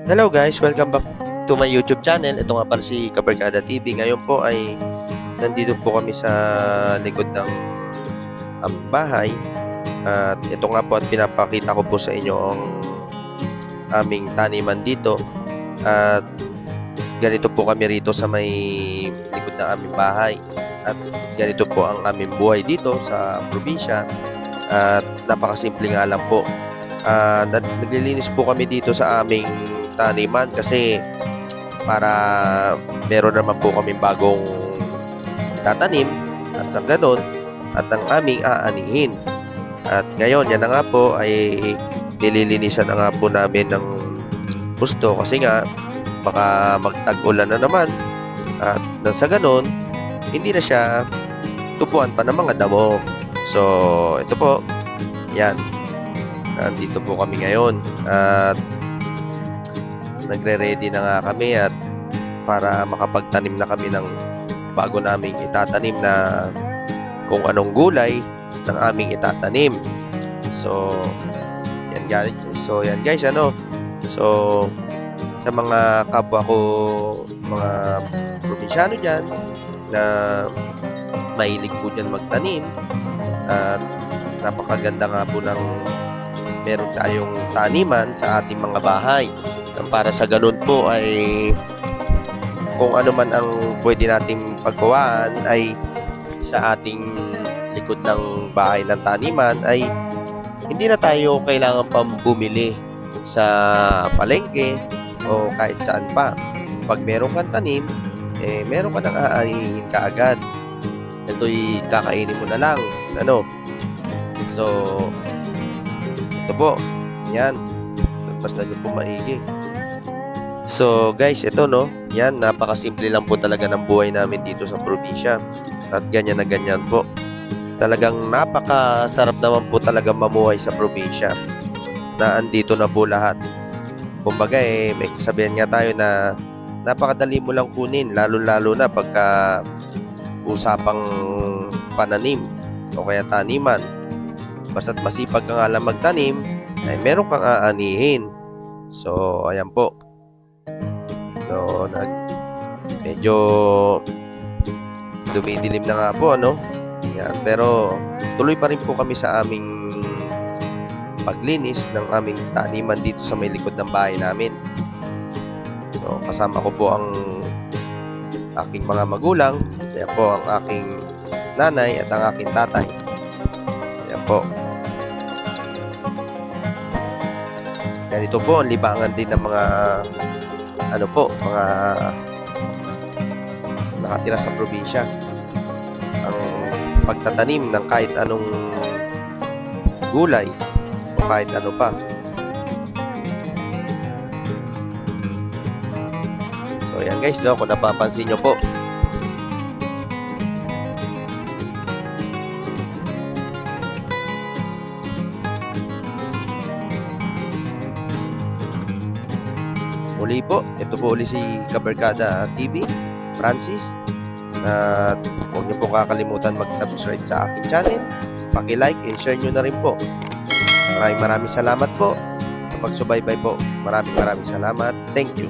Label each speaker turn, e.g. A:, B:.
A: Hello guys, welcome back to my YouTube channel. Ito nga pala si Kabarkada TV. Ngayon po ay nandito po kami sa likod ng bahay. At ito nga po at pinapakita ko po sa inyo ang aming taniman dito. At ganito po kami rito sa may likod ng aming bahay. At ganito po ang aming buhay dito sa probinsya. At napakasimple nga lang po. Naglilinis po kami dito sa aming taniman kasi para meron naman po kami bagong itatanim at sa ganon at ang aming aanihin. At ngayon yan na nga po ay nililinisan na nga po namin ng gusto kasi nga baka magtag-ulan na naman at nang sa ganon hindi na siya tupuan pa ng mga damo. So ito po, yan, nandito po kami ngayon at nagre-ready na nga kami at para makapagtanim na kami ng bago naming itatanim na kung anong gulay ng aming itatanim. So yan guys, So sa mga kapwa ko, mga probinsyano diyan na mahilig po diyan magtanim at napakaganda nga po ng meron tayong taniman sa ating mga bahay. Para sa ganun po ay kung ano man ang pwede nating pagkuhaan ay sa ating likod ng bahay ng taniman ay hindi na tayo kailangan pang bumili sa palengke o kahit saan pa. Pag meron kang tanim, meron ka nang aanihin kaagad. Ito'y kakainin mo na lang. So, ito po. Yan. Basta nyo po maigi. So guys, ito yan, napakasimple lang po talaga ng buhay namin dito sa probinsya. At ganyan na ganyan po. Talagang napakasarap naman po talaga mamuhay sa probinsya. Na andito na po lahat. Kumbaga may kasabihan nga tayo na napakadali mo lang kunin, lalo-lalo na pagka usapang pananim o kaya taniman. Basta't masipag ka nga lang magtanim, ay meron kang aanihin. So ayan po. So, medyo dumidilim na nga po, Yan. Pero, tuloy pa rin po kami sa aming paglinis ng aming taniman dito sa may likod ng bahay namin. So, kasama ko po ang aking mga magulang. Yan po ang aking nanay at ang aking tatay. Yan po. Ganito po, ang libangan din ng mga mga nakatira sa probinsya. Ang pagtatanim ng kahit anong gulay o kahit ano pa. So yan guys, kung napapansin nyo po, muli po, ito po uli si Kabarkada TV, Francis. At huwag niyo po kakalimutan mag-subscribe sa aking channel. Paki-like and share nyo na rin po. Maraming salamat po sa pagsubaybay po. Maraming salamat. Thank you.